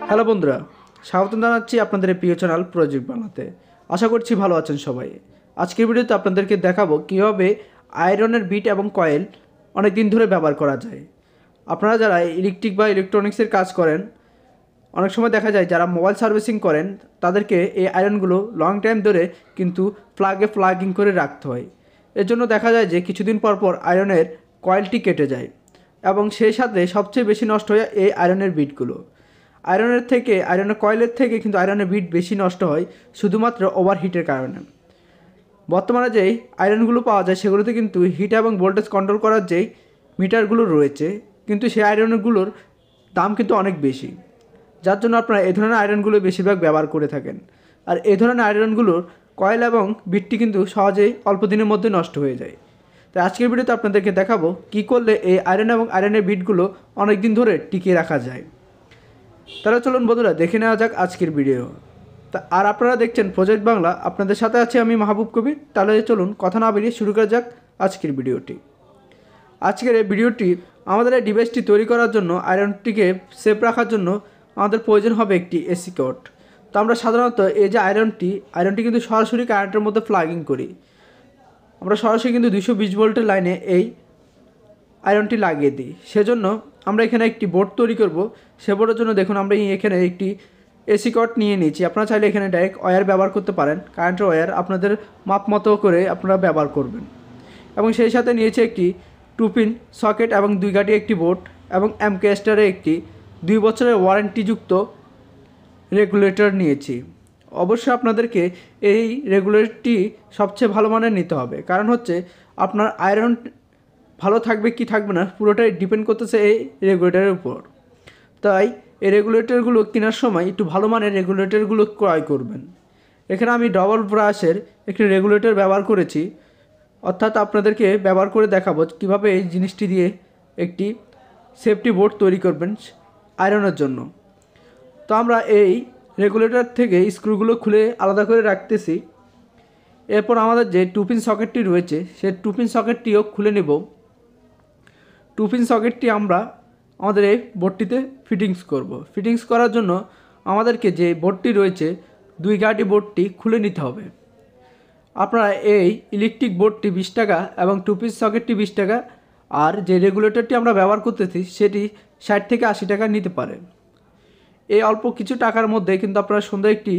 Hello বন্ধুরা, স্বাগতম জানাচ্ছি আপনাদের এই প্রিয় চ্যানেল প্রজেক্ট বাংলাতে। আশা করছি ভালো আছেন সবাই। আজকের ভিডিওতে আপনাদেরকে দেখাবো কীভাবে আয়রনের বিট এবং কয়েল অনেক দিন ধরে ব্যবহার করা যায়। আপনারা যারা ইলেকট্রিক বা ইলেকট্রনিক্সের কাজ করেন, অনেক সময় দেখা যায় যারা মোবাইল সার্ভিসিং করেন তাদেরকে এই আয়রনগুলো লং টাইম ধরে কিন্তু প্লাগিং করে রাখতে হয়। এর জন্য দেখা যায় যে কিছুদিন পর পর আয়রনের কয়েলটি কেটে যায় এবং সেই সাথে সবচেয়ে বেশি নষ্ট হয় এই আয়রনের বিটগুলো। আয়রনের কয়েলের থেকে কিন্তু আয়রনের বিট বেশি নষ্ট হয় শুধুমাত্র ওভারহিটের কারণে। বর্তমানে যেই আয়রনগুলো পাওয়া যায় সেগুলোতে কিন্তু হিট এবং ভোল্টেজ কন্ট্রোল করার যেই মিটারগুলো রয়েছে, কিন্তু সেই আয়রনগুলোর দাম কিন্তু অনেক বেশি, যার জন্য আপনারা এই ধরনের আয়রনগুলো বেশিরভাগ ব্যবহার করে থাকেন। আর এই ধরনের আয়রনগুলোর কয়েল এবং বিটটি কিন্তু সহজেই অল্প দিনের মধ্যে নষ্ট হয়ে যায়। তাই আজকের ভিডিওতে আপনাদেরকে দেখাবো কী করলে এই আয়রন এবং আয়রনের বিটগুলো অনেক দিন ধরে টিকিয়ে রাখা যায়। তাহলে চলুন বন্ধুরা দেখে নেওয়া যাক আজকের ভিডিও। আর আপনারা দেখছেন প্রজেক্ট বাংলা, আপনাদের সাথে আছে আমি মাহবুব কবির। তাহলে চলুন কথা না বেরিয়ে শুরু করা যাক আজকের ভিডিওটি। আজকের এই ভিডিওটি আমাদের এই ডিভাইসটি তৈরি করার জন্য, আয়রনটিকে সেফ রাখার জন্য আমাদের প্রয়োজন হবে একটি এসি কর্ড। তো আমরা সাধারণত এই যে আয়রনটি কিন্তু সরাসরি কারেন্টের মধ্যে প্লাগিং করি। আমরা সরাসরি কিন্তু 220 ভোল্টের লাইনে এই আয়রনটি লাগিয়ে দিই। সেজন্য আমরা এখানে একটি বোর্ড তৈরি করব। সে বোর্ডের জন্য দেখুন আমরা এখানে একটি এসি কর্ড নিয়ে নিয়েছি। আপনারা চাইলে এখানে ডাইরেক্ট ওয়্যার ব্যবহার করতে পারেন, কারেন্টের ওয়্যার আপনাদের মাপ মতো করে আপনারা ব্যবহার করবেন। এবং সেই সাথে নিয়েছি একটি 2 পিন সকেট এবং 2 গাঁটি একটি বোর্ড এবং এমকেএস্টারের একটি 2 বছরের ওয়ারেন্টিযুক্ত রেগুলেটর নিয়েছি। অবশ্যই আপনাদেরকে এই রেগুলেটরটি সবচেয়ে ভালো মানের নিতে হবে, কারণ হচ্ছে আপনার আয়রন ভালো থাকবে কি থাকবে না পুরোটাই ডিপেন্ড করতেছে এই রেগুলেটরের উপর। তাই এই রেগুলেটরগুলো কেনার সময় একটু ভালো মানের রেগুলেটরগুলো ক্রয় করবেন। এখানে আমি ডবল ব্রাশের একটি রেগুলেটর ব্যবহার করেছি, অর্থাৎ আপনাদেরকে ব্যবহার করে দেখাবো কীভাবে এই জিনিসটি দিয়ে একটি সেফটি বোর্ড তৈরি করবেন আয়রনের জন্য। তো আমরা এই রেগুলেটর থেকে স্ক্রুগুলো খুলে আলাদা করে রাখতেছি। এরপর আমাদের যে 2 পিন সকেটটি রয়েছে সেই 2 পিন সকেটটিও খুলে নেব। 2 পিন সকেটটি আমরা আমাদের এই বোর্ডটিতে ফিটিংস করব। ফিটিংস করার জন্য আমাদেরকে যে বোর্ডটি রয়েছে 2 গাঁটি বোর্ডটি খুলে নিতে হবে। আপনারা এই ইলেকট্রিক বোর্ডটি 20 টাকা এবং 2 পিস সকেটটি 20 টাকা, আর যে রেগুলেটরটি আমরা ব্যবহার করতেছি সেটি 60 থেকে 80 টাকা নিতে পারে। এই অল্প কিছু টাকার মধ্যে কিন্তু আপনারা সুন্দর একটি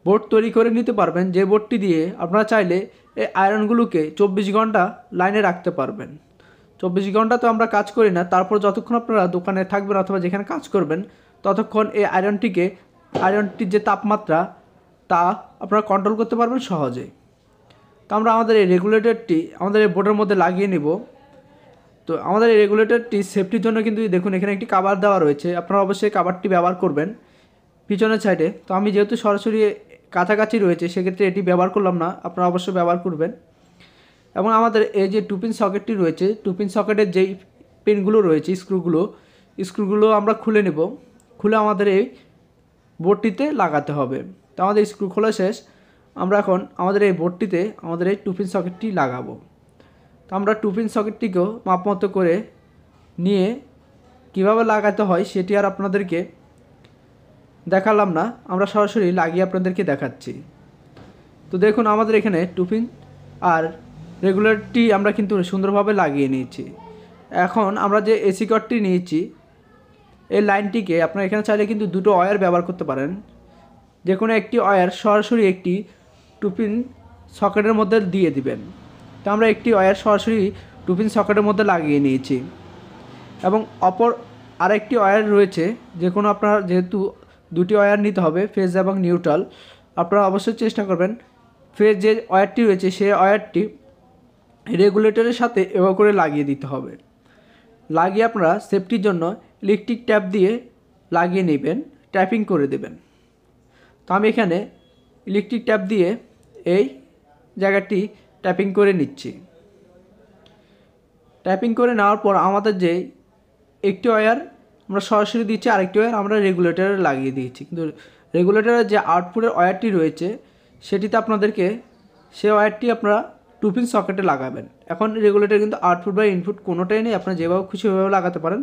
বোর্ড তৈরি করে নিতে পারবেন, যে বোর্ডটি দিয়ে আপনারা চাইলে এই আয়রনগুলোকে 24 ঘন্টা লাইনে রাখতে পারবেন। 24 ঘন্টা তো আমরা কাজ করি না, তারপর যতক্ষণ আপনারা দোকানে থাকবেন অথবা যেখানে কাজ করবেন ততক্ষণ এই আয়রনটির যে তাপমাত্রা তা আপনারা কন্ট্রোল করতে পারবেন সহজেই। তো আমরা আমাদের এই রেগুলেটরটি আমাদের এই বোর্ডের মধ্যে লাগিয়ে নেব। তো আমাদের এই রেগুলেটরটি সেফটির জন্য কিন্তু দেখুন এখানে একটি কভার দেওয়া রয়েছে, আপনারা অবশ্যই কভারটি ব্যবহার করবেন পিছনের সাইডে। তো আমি যেহেতু সরাসরি কাছাকাছি রয়েছে সেক্ষেত্রে এটি ব্যবহার করলাম না, আপনারা অবশ্যই ব্যবহার করবেন। এবং আমাদের এই যে 2 পিন সকেটটি রয়েছে, 2 পিন সকেটের যেই পিনগুলো রয়েছে স্ক্রুগুলো আমরা খুলে নেব। খুলে আমাদের এই বোর্ডটিতে লাগাতে হবে। তো আমাদের স্ক্রু খোলা শেষ। আমরা এখন আমাদের এই বোর্ডটিতে আমাদের এই 2 পিন সকেটটি লাগাবো। তো আমরা 2 পিন সকেটটিকেও মাপ মতো করে নিয়ে কিভাবে লাগাতে হয় সেটি আর আপনাদেরকে দেখালাম না, আমরা সরাসরি লাগিয়ে আপনাদেরকে দেখাচ্ছি। তো দেখুন আমাদের এখানে 2 পিন আর রেগুলেটরটি আমরা কিন্তু সুন্দরভাবে লাগিয়ে নিয়েছি। এখন আমরা যে এসি কর্ডটি নিয়েছি এই লাইনটিকে আপনারা এখানে চাইলে কিন্তু দুটো ওয়্যার ব্যবহার করতে পারেন। যে কোনো একটি ওয়্যার সরাসরি একটি 2 পিন সকেটের মধ্যে দিয়ে দিবেন। তো আমরা একটি ওয়্যার সরাসরি 2 পিন সকেটের মধ্যে লাগিয়ে নিয়েছি এবং অপর আরেকটি ওয়্যার রয়েছে। যে কোনো আপনার যেহেতু দুটি ওয়্যার নিতে হবে, ফেজ এবং নিউট্রাল, আপনারা অবশ্যই চেষ্টা করবেন ফেজ যে ওয়্যারটি রয়েছে সেই ওয়্যারটি রেগুলেটরের সাথে এভাবে করে লাগিয়ে দিতে হবে। লাগিয়ে আপনারা সেফটির জন্য ইলেকট্রিক ট্যাপ দিয়ে লাগিয়ে নেবেন, ট্যাপিং করে দেবেন। তো আমি এখানে ইলেকট্রিক ট্যাপ দিয়ে এই জায়গাটি ট্যাপিং করে নিচ্ছি। ট্যাপিং করে নেওয়ার পর আমাদের যে একটি ওয়্যার আমরা সরাসরি দিচ্ছি, আরেকটি ওয়্যার আমরা রেগুলেটরে লাগিয়ে দিয়েছি। কিন্তু রেগুলেটরের যে আউটপুটের ওয়্যারটি রয়েছে সেটিতে আপনাদেরকে সেই ওয়্যারটি আপনারা 2 পিন সকেটে লাগাবেন। এখন রেগুলেটর কিন্তু আউটপুট বা ইনপুট কোনোটাই নেই, আপনারা যেভাবে খুশি ওইভাবে লাগাতে পারেন,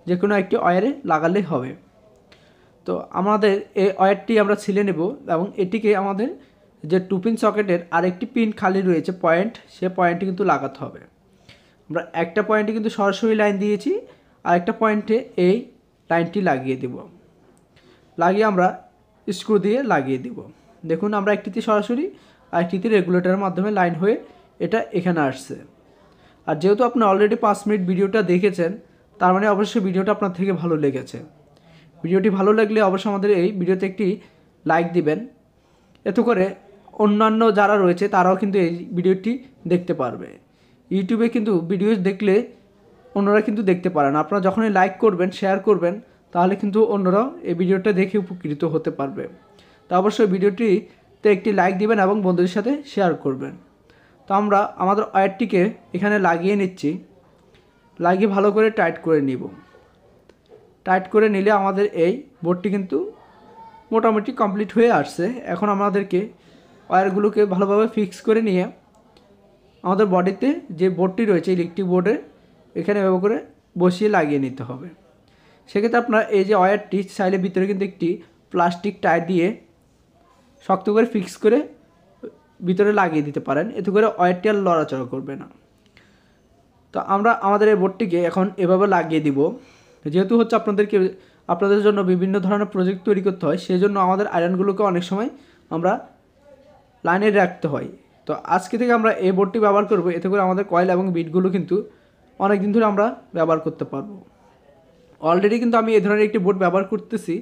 যে কোনো একটি ওয়্যারে লাগালেই হবে। তো তো আমাদের এই ওয়্যারটি আমরা ছিলে নেব এবং এটিকে আমাদের যে 2 পিন সকেটের আরেকটি পিন খালি রয়েছে পয়েন্ট, সে পয়েন্টে কিন্তু লাগাতে হবে। আমরা একটা পয়েন্টে কিন্তু সরাসরি লাইন দিয়েছি, আরেকটা পয়েন্টে এই লাইনটি লাগিয়ে দেব। লাগিয়ে আমরা স্ক্রু দিয়ে লাগিয়ে দেব। দেখুন আমরা একটিতে সরাসরি আর একটিতে রেগুলেটরের মাধ্যমে লাইন হয়ে এটা এখানে আসছে। আর যেহেতু আপনি অলরেডি 5 মিনিট ভিডিওটা দেখেছেন, তার মানে অবশ্যই ভিডিওটা আপনার থেকে ভালো লেগেছে। ভিডিওটি ভালো লাগলে অবশ্যই আমাদের এই ভিডিওতে একটি লাইক দিবেন, এতে করে অন্যান্য যারা রয়েছে তারাও কিন্তু এই ভিডিওটি দেখতে পারবে। ইউটিউবে কিন্তু ভিডিও দেখলে অন্যরা কিন্তু দেখতে পারেন। আপনারা যখনই লাইক করবেন, শেয়ার করবেন, তাহলে কিন্তু অন্যরাও এই ভিডিওটা দেখে উপকৃত হতে পারবে। তো অবশ্যই ভিডিওটিতে একটি লাইক দিবেন এবং বন্ধুদের সাথে শেয়ার করবেন। তো আমরা আমাদের ওয়্যারটিকে এখানে লাগিয়ে নিচ্ছি, লাগিয়ে ভালো করে টাইট করে নিব। টাইট করে নিলে আমাদের এই বোর্ডটি কিন্তু মোটামুটি কমপ্লিট হয়ে আসছে। এখন আমাদেরকে ওয়্যারগুলোকে ভালোভাবে ফিক্স করে নিয়ে আমাদের বডিতে যে বোর্ডটি রয়েছে ইলেকট্রিক বোর্ডে এখানে এভাবে করে বসিয়ে লাগিয়ে নিতে হবে। সেক্ষেত্রে আপনার এই যে ওয়্যারটি চাইলে ভিতরে কিন্তু একটি প্লাস্টিক টায়ার দিয়ে শক্ত করে ফিক্স করে ভিতরে লাগিয়ে দিতে পারেন, এতে করে ওয়্যারটি আর লড়াচড়া করবে না। তো আমরা আমাদের এই বোর্ডটিকে এখন এভাবে লাগিয়ে দিব। যেহেতু হচ্ছে আপনাদের জন্য বিভিন্ন ধরনের প্রজেক্ট তৈরি করতে হয়, সেই জন্য আমাদের আয়রনগুলোকে অনেক সময় আমরা লাইনে রাখতে হয়। তো আজকে থেকে আমরা এই বোর্ডটি ব্যবহার করব, এতে করে আমাদের কয়েল এবং বিটগুলো কিন্তু অনেক দিন ধরে আমরা ব্যবহার করতে পারবো। অলরেডি কিন্তু আমি এই ধরনের একটি বোর্ড ব্যবহার করতেছি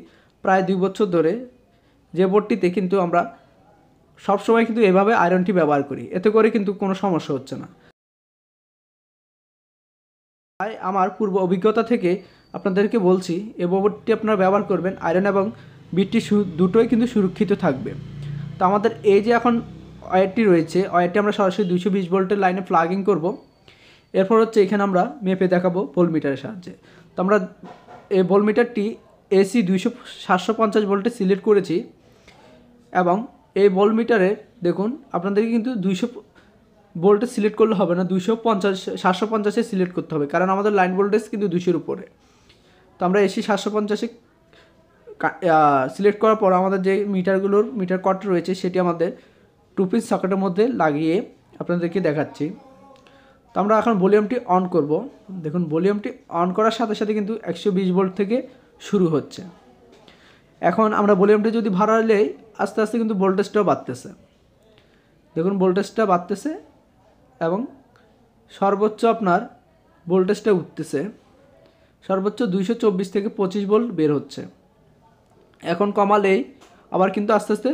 প্রায় 2 বছর ধরে, যে বোর্ডটিতে কিন্তু আমরা সবসময় কিন্তু এভাবে আয়রনটি ব্যবহার করি, এতে করে কিন্তু কোনো সমস্যা হচ্ছে না। তাই আমার পূর্ব অভিজ্ঞতা থেকে আপনাদেরকে বলছি, এই বোর্ডটি আপনারা ব্যবহার করবেন, আয়রন এবং বিটটি দুটোই কিন্তু সুরক্ষিত থাকবে। তো আমাদের এই যে এখন ওয়্যারটি রয়েছে, ওয়্যারটি আমরা সরাসরি 220 ভোল্টের লাইনে প্লাগিং করব। এরপর হচ্ছে এখানে আমরা মেপে দেখাবো ভোল্টমিটারের সাহায্যে। তো আমরা এই ভোল্টমিটারটি এসি 750 ভোল্টে সিলেক্ট করেছি এবং এই ভোল্টমিটারে দেখুন আপনাদেরকে কিন্তু 200 ভোল্টে সিলেক্ট করলে হবে না, 750-এ সিলেক্ট করতে হবে, কারণ আমাদের লাইন ভোল্টেজ কিন্তু 200-এর উপরে। তো আমরা এসি 750-এ সিলেক্ট করার পর আমাদের যে মিটার কট রয়েছে সেটি আমাদের 2 পিন সকেটের মধ্যে লাগিয়ে আপনাদেরকে দেখাচ্ছি। তো আমরা এখন ভলিউমটি অন করব। দেখুন ভলিউমটি অন করার সাথে সাথে কিন্তু 120 ভোল্ট থেকে শুরু হচ্ছে। এখন আমরা ভলিউমটি যদি বাড়ালে আস্তে আস্তে কিন্তু ভোল্টেজটাও বাড়তেছে। দেখুন ভোল্টেজটা বাড়তেছে এবং সর্বোচ্চ আপনার ভোল্টেজটা উঠতেছে, সর্বোচ্চ 224 থেকে 25 ভোল্ট বের হচ্ছে। এখন কমালেই আবার কিন্তু আস্তে আস্তে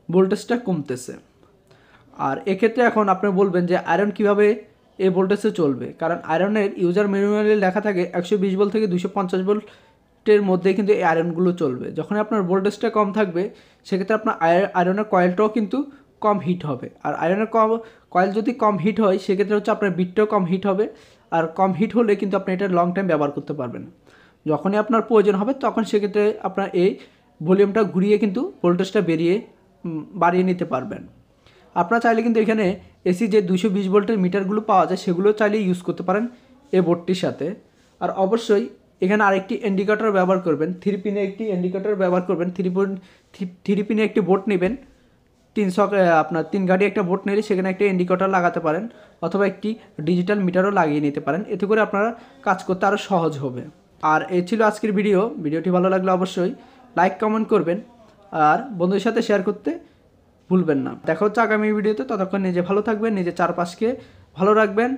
ভোল্টেজটা কমতেছে। আর এক্ষেত্রে এখন আপনি বলবেন যে আয়রন কীভাবে এই ভোল্টেজে চলবে, কারণ আয়রনের ইউজার ম্যানুয়ালে লেখা থাকে 120 ভোল্ট থেকে 250 ভোল্টের মধ্যে কিন্তু এই আয়রনগুলো চলবে। যখন আপনার ভোল্টেজটা কম থাকবে সেক্ষেত্রে আপনার আয়রনের কয়েলটাও কিন্তু কম হিট হবে। আর আয়রনের কয়েল যদি কম হিট হয় সেক্ষেত্রে হচ্ছে আপনার বিটটাও কম হিট হবে, আর কম হিট হলে কিন্তু আপনি এটা লং টাইম ব্যবহার করতে পারবেন। যখনই আপনার প্রয়োজন হবে তখন সেক্ষেত্রে আপনার এই ভলিউমটা ঘুরিয়ে কিন্তু ভোল্টেজটা বাড়িয়ে নিতে পারবেন। আপনারা চাইলে কিন্তু এখানে এসি যে 220 ভোল্টের মিটারগুলো পাওয়া যায় সেগুলো চাইলে ইউজ করতে পারেন এই বোর্ডটির সাথে। আর অবশ্যই এখানে আরেকটি ইন্ডিকেটর ব্যবহার করবেন, 3 পিনে একটি ইন্ডিকেটর ব্যবহার করবেন। 3 পিনে একটি বোর্ড নেবেন, 3 গাড়ি একটা বোর্ড নিলে সেখানে একটা ইন্ডিকেটর লাগাতে পারেন, অথবা একটি ডিজিটাল মিটারও লাগিয়ে নিতে পারেন, এতে করে আপনারা কাজ করতে আরও সহজ হবে। আর এই ছিল আজকের ভিডিওটি ভালো লাগলে অবশ্যই লাইক কমেন্ট করবেন আর বন্ধুদের সাথে শেয়ার করতে ভুলবেন না। দেখা হচ্ছে আগামী ভিডিওতে, ততক্ষণ নিজে ভালো থাকবেন, নিজের চারপাশকে ভালো রাখবেন।